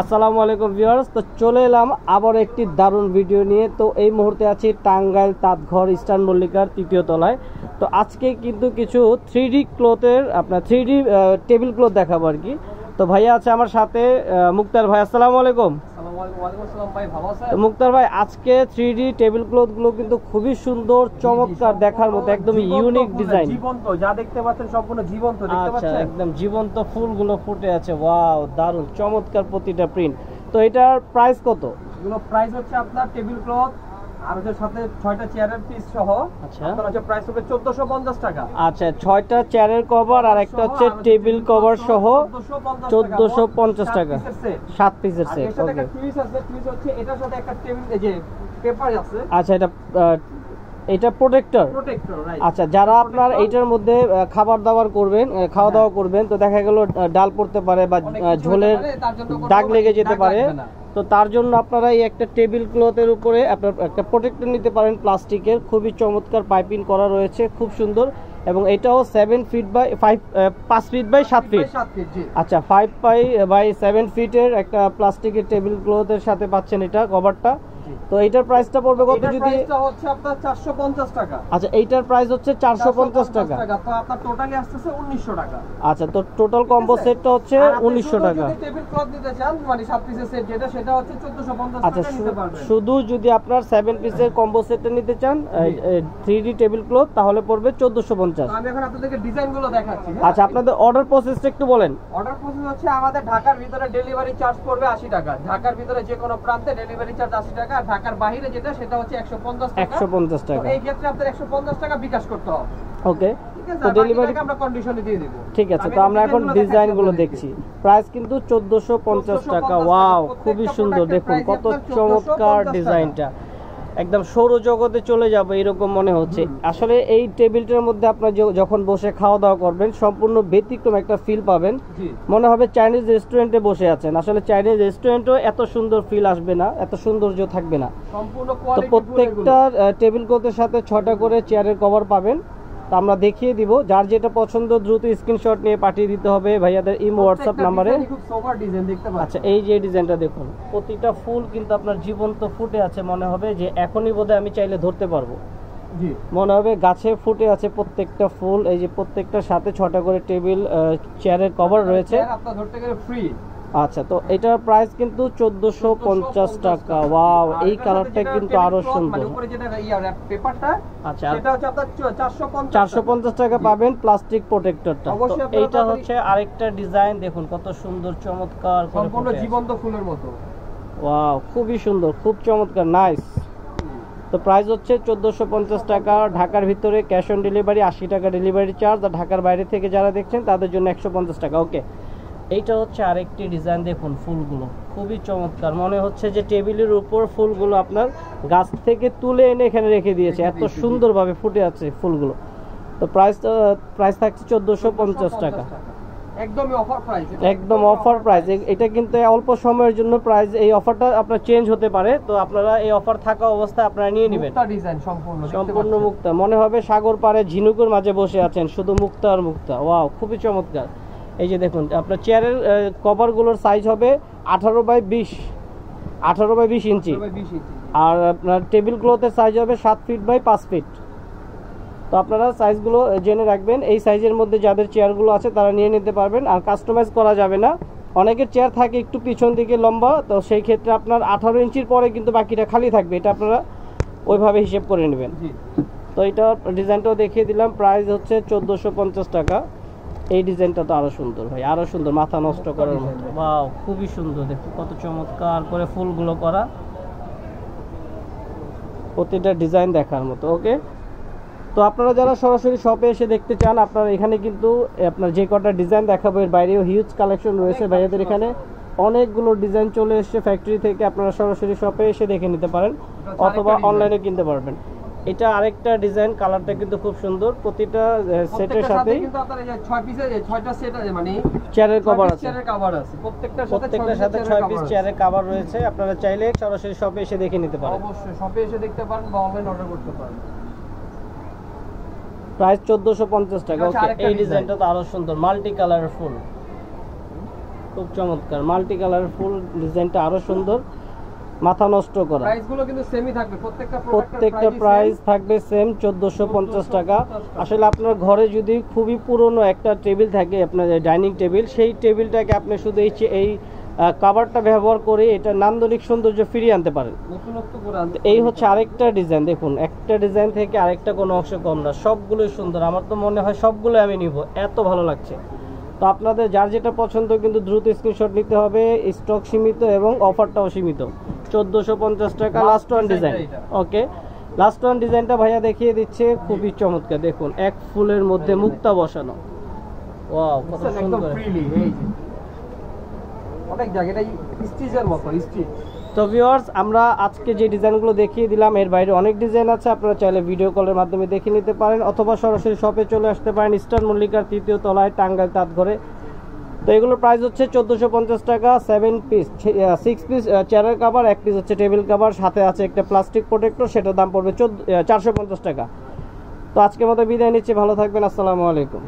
আসসালামু আলাইকুম ভিউয়ার্স, তো চলে এলাম আবার একটি দারুণ ভিডিও নিয়ে। তো এই মুহূর্তে আছি টাঙ্গাইল তাঁতঘর ইস্টার্ন মল্লিকার তৃতীয় তলায়। তো আজকে কিন্তু কিছু 3D ক্লথের আপনার 3D টেবিল ক্লথ দেখাবো আর কি। তো ভাইয়া আছে আমার সাথে, মুক্তার ভাই। আসসালামু আলাইকুম। তো মুক্তার ভাই, আজকে 3D টেবিল ক্লথ গুলো কিন্তু খুবই সুন্দর, চমৎকার, দেখার মতো, একদম ইউনিক ডিজাইন। জীবন্ত যা দেখতে পাচ্ছেন সম্পূর্ণ জীবন্ত দেখতে আচ্ছা, পাচ্ছেন। একদম জীবন্ত ফুলগুলো ফুটে আছে। ওয়াও, দারুণ চমৎকার প্রতিটা প্রিন্ট। তো এটার প্রাইস কত? এগুলো প্রাইস হচ্ছে আপনার টেবিল ক্লথ আর হচ্ছে সাথে 6টা চেয়ারের পিস সহ। আচ্ছা, আপনার হচ্ছে প্রাইস হবে 1450 টাকা। আচ্ছা, 6টা চেয়ারের কভার আর একটা হচ্ছে টেবিল কভার সহ 1450 টাকা, 7 পিসের সেট। এর সাথে ওকে, একটা টুইস আছে, টুইস হচ্ছে এটার সাথে একটা টেবিল এই যে পেপার আছে। আচ্ছা, এটা প্রোটেক্টর। রাইট। আচ্ছা, যারা আপনার এইটার মধ্যে খাবার দাবার করবেন, খাওয়া দাওয়া করবেন, তো দেখা গেল ডাল পড়তে পারে বা ঝোলের দাগ লেগে যেতে পারে, তো তার জন্য আপনারা এই একটা টেবিল ক্লথের উপরে আপনার একটা প্রোটেক্টর নিতে পারেন প্লাস্টিকের। খুবই চমৎকার পাইপিং করা রয়েছে, খুব সুন্দর। এবং এটাও 7 feet by 5 feet by 7 feet. আচ্ছা, 5 বাই 7 ফিটের একটা প্লাস্টিকের টেবিল ক্লথের সাথে পাচ্ছেন এটা কভারটা। তো এইটার প্রাইসটা পড়বে কত? যদি প্রাইসটা হচ্ছে আপনার 450 টাকা। আচ্ছা, এইটার প্রাইস হচ্ছে 450 টাকা। তো আপনার টোটালি আসছে 1900 টাকা। আচ্ছা, তো টোটাল কম্বো সেটটা হচ্ছে 1900 টাকা। যদি টেবিল ক্লথ নিতে চান মানে 7 পিসের সেট যেটা, সেটা হচ্ছে 1450 আচ্ছা, টাকা নিতে পারবেন। শুধু যদি আপনার 7 পিসের কম্বো সেটটা নিতে চান 3D টেবিল ক্লথ, তাহলে পড়বে 1450। আমি এখন আপনাদেরকে ডিজাইনগুলো দেখাচ্ছি। আচ্ছা, আপনাদের অর্ডার প্রসেসটা একটু বলেন। অর্ডার প্রসেস হচ্ছে আমাদের ঢাকার ভিতরে ডেলিভারি চার্জ পড়বে 80 টাকা। ঢাকার ভিতরে যে কোনো প্রান্তে ডেলিভারি চার্জ 80 টাকা। আর ঢাকার বাইরে যেটা সেটা হচ্ছে 150 টাকা। 150 তো টাকা। এই ক্ষেত্রে আপনাদের 150 টাকা বিকাশ করতে হবে। ওকে, ঠিক আছে, তো আর ডেলিভারি বাকি টাকা আমরা কন্ডিশনে দিয়ে দেব। ঠিক আছে। আমি তো আমরা এখন ডিজাইনগুলো ডিজাইনগুলো দেখাচ্ছি দেখছি। প্রাইস কিন্তু 1450 টাকা। ওয়াও, খুবই সুন্দর, দেখুন কত চমৎকার ডিজাইনটা। একদম সৌরজগতে চলে যাবে এরকম মনে হচ্ছে। আসলে এই টেবিলটার মধ্যে আপনার যখন বসে খাওয়া দাওয়া করবেন, সম্পূর্ণ ব্যতিক্রম একটা ফিল পাবেন। মনে হবে চাইনিজ রেস্টুরেন্টে বসে আছেন। আসলে চাইনিজ রেস্টুরেন্টও এত সুন্দর ফিল আসবে না, এত সৌন্দর্য থাকবে না। সম্পূর্ণ তো কোয়ালিটি প্রত্যেকটা টেবিল ক্লথের সাথে 6টা করে চেয়ারের কভার পাবেন। তো আমরা দেখিয়ে দিব, যার যেটা পছন্দ দ্রুত স্ক্রিনশট নিয়ে পাঠিয়ে দিতে হবে ভাইয়াদের ইমো হোয়াটসঅ্যাপ নাম্বারে। খুব সোবার ডিজাইন দেখতে পাচ্ছেন। আচ্ছা, এই যে ডিজাইনটা দেখুন, প্রতিটা ফুল কিন্তু আপনার জীবন্ত ফুটে আছে। মনে হবে যে এখনই বোধহয় আমি চাইলে ধরতে পারবো। জি, মনে হবে গাছে ফুটে আছে প্রত্যেকটা ফুল। এই যে প্রত্যেকটার সাথে 6টা করে টেবিল চেয়ারের কভার রয়েছে। আপনারা ধরতে গেলে ফ্রি। আচ্ছা, তো এটার প্রাইস কিন্তু 1450 টাকা। ওয়াও, এই কালারটা কিন্তু আরো সুন্দর। মানে উপরে যেটা পেপারটা, আচ্ছা, সেটা হচ্ছে আপনার 450 টাকা পাবেন প্লাস্টিক প্রোটেক্টরটা। তো অবশ্যই আপনারা এইটা হচ্ছে আরেকটা ডিজাইন, দেখুন কত সুন্দর, চমৎকার করে সম্পূর্ণ ফুটে আছে। জীবন্ত ফুলের মতো। ওয়াও, খুবই সুন্দর, খুব চমৎকার, নাইস। তো প্রাইস হচ্ছে 1450 টাকা। ঢাকার ভিতরে ক্যাশ অন ডেলিভারি 80 টাকা ডেলিভারি চার্জ। আর ঢাকার বাইরে থেকে যারা দেখছেন তাদের জন্য 150 টাকা। ওকে, এইটা হচ্ছে আরেকটি ডিজাইন, দেখুন ফুলগুলো খুবই চমৎকার। মনে হচ্ছে যে টেবিলের উপর ফুলগুলো আপনার গাছ থেকে তুলে এনে এখানে রেখে দিয়েছে, এত সুন্দরভাবে ফুটে আছে ফুলগুলো। তো প্রাইস থাকছে 1450 টাকা। একদমই অফার প্রাইস। একদম অফার প্রাইস। এটা কিন্তু অল্প সময়ের জন্য প্রাইস, এই অফারটা আপনার চেঞ্জ হতে পারে। তো আপনারা এই অফার থাকা অবস্থায় আপনারা নিয়ে নেবেন। মুক্তা ডিজাইন সম্পূর্ণ মুক্তা। মনে হবে সাগর পাড়ে ঝিনুকের মাঝে বসে আছেন, শুধু মুক্তা আর মুক্তা। ওয়াও, খুবই চমৎকার। এই যে দেখুন, আপনার চেয়ারের কভারগুলোর সাইজ হবে 18 বাই 20 ইঞ্চি। আর আপনার টেবিল ক্লথের সাইজ হবে 7 ফিট বাই 5 ফিট। তো আপনারা সাইজগুলো জেনে রাখবেন। এই সাইজের মধ্যে যাদের চেয়ারগুলো আছে তারা নিয়ে নিতে পারবেন। আর কাস্টমাইজ করা যাবে না, অনেকের চেয়ার থাকে একটু পিছন দিকে লম্বা, তো সেই ক্ষেত্রে আপনার 18 ইঞ্চির পরে কিন্তু বাকিটা খালি থাকবে। এটা আপনারা ওইভাবে হিসেব করে নেবেন। তো এটা ডিজাইনটাও দেখিয়ে দিলাম। প্রাইস হচ্ছে 1450 টাকা। এই ডিজাইনটা তো আরো সুন্দর ভাই, আরো সুন্দর, মাথা নষ্ট করার মতো। ওয়াও, খুবই সুন্দর, দেখুন কত চমৎকার করে ফুলগুলো করা, প্রতিটা ডিজাইন দেখার মতো। ওকে, তো আপনারা যারা সরাসরি শপে এসে দেখতে চান, আপনারা এখানে কিন্তু আপনার যে কটা ডিজাইন দেখাবো এর বাইরেও হিউজ কালেকশন রয়েছে ভাইয়াদের এখানে। অনেকগুলো ডিজাইন চলে এসেছে ফ্যাক্টরি থেকে, আপনারা সরাসরি শপে এসে দেখে নিতে পারেন অথবা অনলাইনে কিনতে পারবেন। এটা আরেকটা ডিজাইন, কালারটা কিন্তু খুব সুন্দর। প্রতিটা সেটের সাথে কিন্তু আপনার এই 6 পিসের 6টা সেট আছে, মানে চেয়ারের কভার আছে। চেয়ারের কভার আছে প্রত্যেকটার সাথে 6 পিস চেয়ারের কভার রয়েছে। আপনারা চাইলে সরাসরি শপে এসে দেখে নিতে পারেন। অবশ্যই শপে এসে দেখতে পারেন বা অনলাইন অর্ডার করতে পারেন। প্রাইস 1450 টাকা। ওকে, এই ডিজাইনটা তো আরো সুন্দর, মাল্টি কালারের ফুল। খুব চমৎকার মাল্টি কালার ফুল ডিজাইনটা আরো সুন্দর, মাথা নষ্ট করা। প্রাইসগুলো কিন্তু সেমই থাকবে, প্রত্যেকটা প্রাইস থাকবে সেম 1450 টাকা। আসলে আপনার ঘরে যদি খুবই পুরনো একটা টেবিল থাকে, আপনার ডাইনিং টেবিল, সেই টেবিলটাকে আপনি শুধু এই কভারটা ব্যবহার করে এটা নান্দনিক সৌন্দর্য ফিরিয়ে আনতে পারেন। এই হচ্ছে আরেকটা ডিজাইন, দেখুন একটা ডিজাইন থেকে আরেকটা কোনো অংশ কম না, সবগুলোই সুন্দর। আমার তো মনে হয় সবগুলো আমি নিব, এত ভালো লাগছে। তো আপনাদের যার যেটা পছন্দ কিন্তু দ্রুত স্ক্রিনশট নিতে হবে, স্টক সীমিত এবং অফারটাও সীমিত। 1450 টাকা লাস্ট ওয়ান ডিজাইন। ওকে, লাস্ট ওয়ান ডিজাইনটা ভাইয়া দেখিয়ে দিচ্ছে, খুবই চমৎকার। দেখুন এক ফুলের মধ্যে মুক্তা বসানো, ওয়াও কত সুন্দর। অনেক জায়গায় স্টিচের মতো স্টিচ। তো ভিউয়ার্স, আমরা আজকে যে ডিজাইনগুলো দেখিয়ে দিলাম এর বাইরে অনেক ডিজাইন আছে, আপনারা চাইলে ভিডিও কলের মাধ্যমে দেখে নিতে পারেন অথবা সরাসরি শপে চলে আসতে পারেন, ইস্টার্ন মল্লিকার 3য় তলায়, টাঙ্গাইল তাঁতঘরে। তো এগুলোর প্রাইস হচ্ছে 1450 টাকা। 7 পিস 6 পিস চেয়ারের কাভার, 1 পিস হচ্ছে টেবিল কাভার, সাথে আছে একটা প্লাস্টিক প্রোটেক্টর, সেটার দাম পড়বে 450 টাকা। তো আজকের মতো বিদায় নিচ্ছি, ভালো থাকবেন, আসসালামু আলাইকুম।